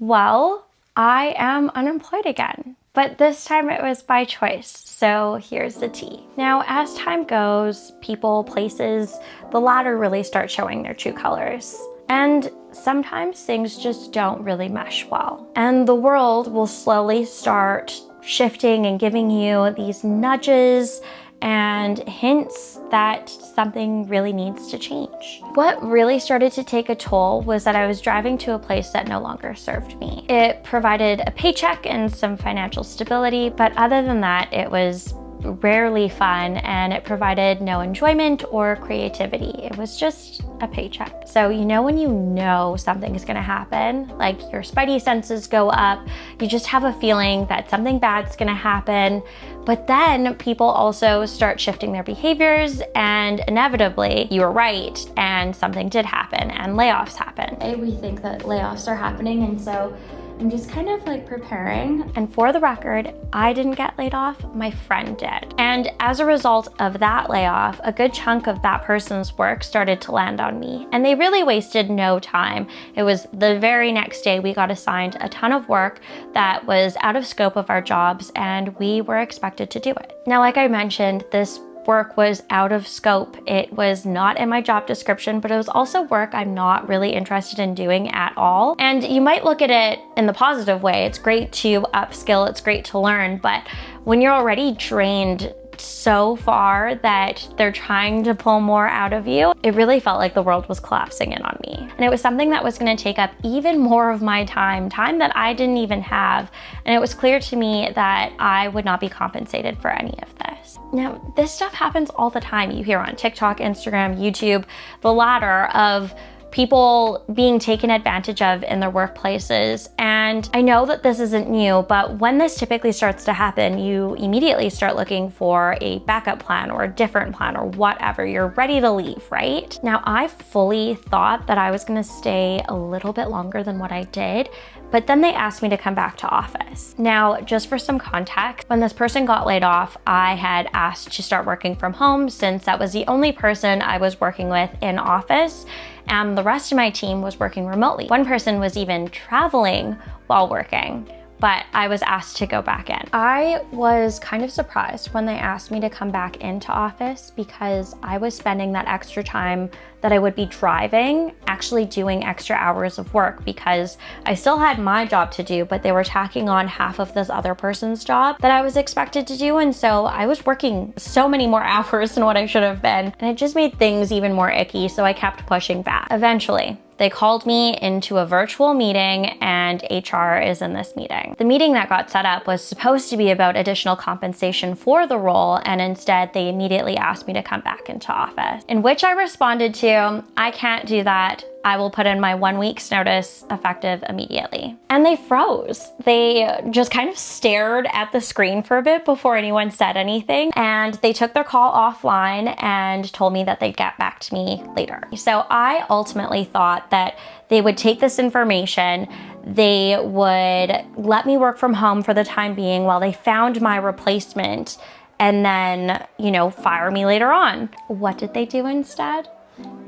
Well, I am unemployed again, but this time it was by choice. So here's the tea. Now, as time goes, people, places, the latter really start showing their true colors. And sometimes things just don't really mesh well. And the world will slowly start shifting and giving you these nudges and hints that something really needs to change. What really started to take a toll was that I was driving to a place that no longer served me. It provided a paycheck and some financial stability, but other than that, it was rarely fun and it provided no enjoyment or creativity. It was just a paycheck. So when you know something is gonna happen, like your spidey senses go up, you just have a feeling that something bad's gonna happen, but then people also start shifting their behaviors and inevitably you were right and something did happen and layoffs happen. We think that layoffs are happening, and so I'm just kind of like preparing. And for the record, I didn't get laid off, my friend did. And as a result of that layoff, a good chunk of that person's work started to land on me. And they really wasted no time. It was the very next day we got assigned a ton of work that was out of scope of our jobs, and we were expected to do it. Now, like I mentioned, this work was out of scope. It was not in my job description, but it was also work I'm not really interested in doing at all. And you might look at it in the positive way. It's great to upskill, it's great to learn, but when you're already drained so far that they're trying to pull more out of you, it really felt like the world was collapsing in on me. And it was something that was going to take up even more of my time that I didn't even have. And it was clear to me that I would not be compensated for any of this. Now, this stuff happens all the time. You hear on TikTok, Instagram, YouTube, the latter of people being taken advantage of in their workplaces. And I know that this isn't new, but when this typically starts to happen, you immediately start looking for a backup plan or a different plan or whatever. You're ready to leave, right? Now, I fully thought that I was gonna stay a little bit longer than what I did, but then they asked me to come back to office. Now, just for some context, when this person got laid off, I had asked to start working from home since that was the only person I was working with in office, and the rest of my team was working remotely. One person was even traveling while working, but I was asked to go back in. I was kind of surprised when they asked me to come back into office because I was spending that extra time that I would be driving, actually doing extra hours of work because I still had my job to do, but they were tacking on half of this other person's job that I was expected to do. And so I was working so many more hours than what I should have been. And it just made things even more icky. So I kept pushing back. Eventually, they called me into a virtual meeting and HR is in this meeting. The meeting that got set up was supposed to be about additional compensation for the role, and instead they immediately asked me to come back into office, in which I responded to, I can't do that. I will put in my 1 week's notice effective immediately. And they froze. They just kind of stared at the screen for a bit before anyone said anything. And they took their call offline and told me that they'd get back to me later. So I ultimately thought that they would take this information, they would let me work from home for the time being while they found my replacement, and then, fire me later on. What did they do instead?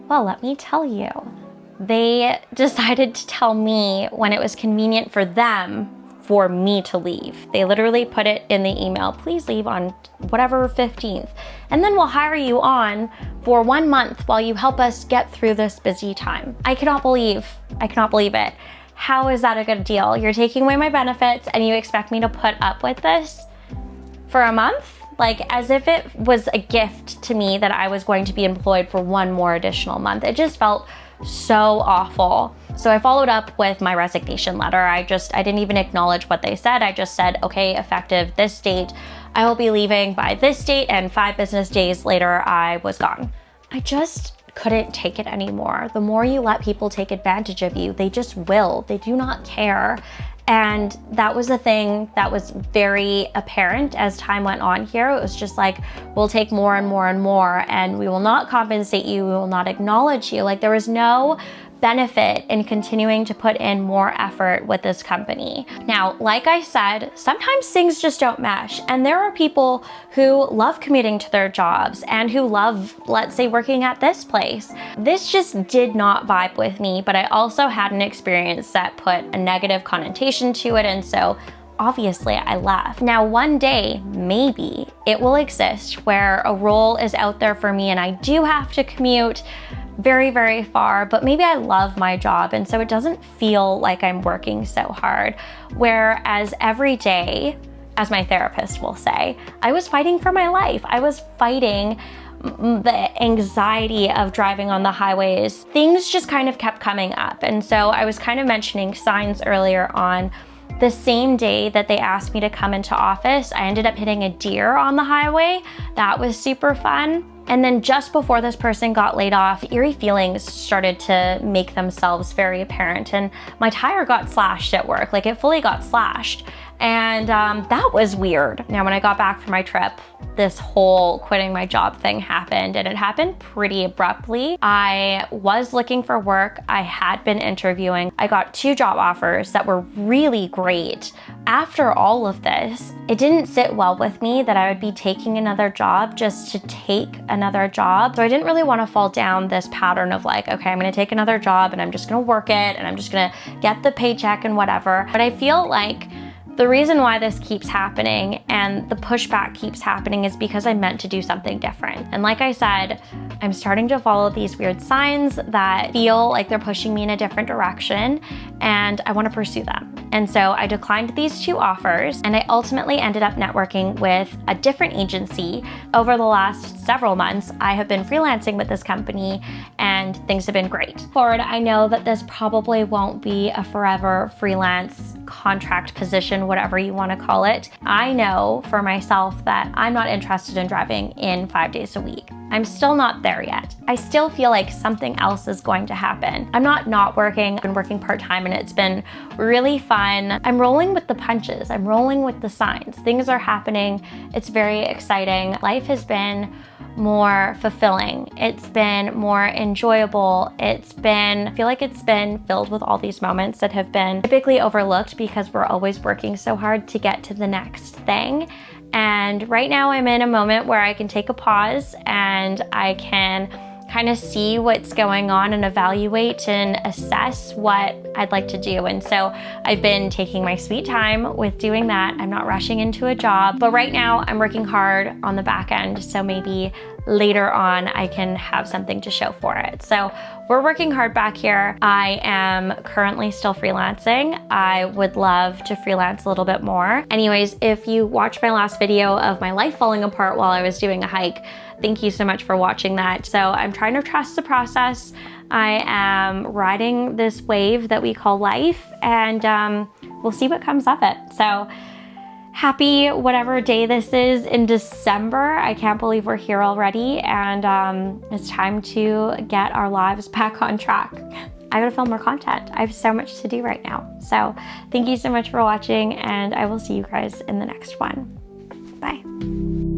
Well, let me tell you. They decided to tell me when it was convenient for them for me to leave. They literally put it in the email, please leave on whatever 15th, and then we'll hire you on for 1 month while you help us get through this busy time. I cannot believe it. How is that a good deal? You're taking away my benefits and you expect me to put up with this for a month? Like, as if it was a gift to me that I was going to be employed for one more additional month. It just felt so awful. So I followed up with my resignation letter. I didn't even acknowledge what they said. I just said, okay, effective this date, I will be leaving by this date, and 5 business days later, I was gone. I just couldn't take it anymore. The more you let people take advantage of you, they just will. They do not care. And that was the thing that was very apparent as time went on here. It was just like, we'll take more and more and more, and we will not compensate you. We will not acknowledge you. Like, there was no benefit in continuing to put in more effort with this company. Now, like I said, sometimes things just don't mesh, and there are people who love commuting to their jobs and who love, let's say, working at this place. This just did not vibe with me, but I also had an experience that put a negative connotation to it, and so obviously I left. Now, one day, maybe it will exist where a role is out there for me and I do have to commute very, very far, but maybe I love my job and so it doesn't feel like I'm working so hard. Whereas every day, as my therapist will say, I was fighting for my life. I was fighting the anxiety of driving on the highways. Things just kind of kept coming up. And so I was kind of mentioning signs earlier on. The same day that they asked me to come into office, I ended up hitting a deer on the highway. That was super fun. And then just before this person got laid off, eerie feelings started to make themselves very apparent. And my tire got slashed at work, like it fully got slashed. And that was weird. Now, when I got back from my trip, this whole quitting my job thing happened, and it happened pretty abruptly. I was looking for work. I had been interviewing. I got 2 job offers that were really great. After all of this, it didn't sit well with me that I would be taking another job just to take another job. So I didn't really want to fall down this pattern of like, okay, I'm going to take another job and I'm just going to work it and I'm just going to get the paycheck and whatever. But I feel like the reason why this keeps happening and the pushback keeps happening is because I meant to do something different. And like I said, I'm starting to follow these weird signs that feel like they're pushing me in a different direction, and I want to pursue them. And so I declined these 2 offers, and I ultimately ended up networking with a different agency. Over the last several months, I have been freelancing with this company and things have been great. Forward, I know that this probably won't be a forever freelance contract position, whatever you want to call it. I know for myself that I'm not interested in driving in 5 days a week. I'm still not there yet. I still feel like something else is going to happen. I'm not working. I've been working part-time and it's been really fun. I'm rolling with the punches. I'm rolling with the signs. Things are happening. It's very exciting. Life has been more fulfilling. It's been more enjoyable. I feel like it's been filled with all these moments that have been typically overlooked because we're always working so hard to get to the next thing. And right now I'm in a moment where I can take a pause and I can kind of see what's going on and evaluate and assess what I'd like to do. And so I've been taking my sweet time with doing that. I'm not rushing into a job, but right now I'm working hard on the back end. So maybe later on I can have something to show for it. So we're working hard back here. I am currently still freelancing. I would love to freelance a little bit more. Anyways, if you watched my last video of my life falling apart while I was doing a hike, thank you so much for watching that. So I'm trying to trust the process. I am riding this wave that we call life, and we'll see what comes of it. So happy whatever day this is in December. I can't believe we're here already, and it's time to get our lives back on track. I gotta film more content. I have so much to do right now. So thank you so much for watching, and I will see you guys in the next one. Bye.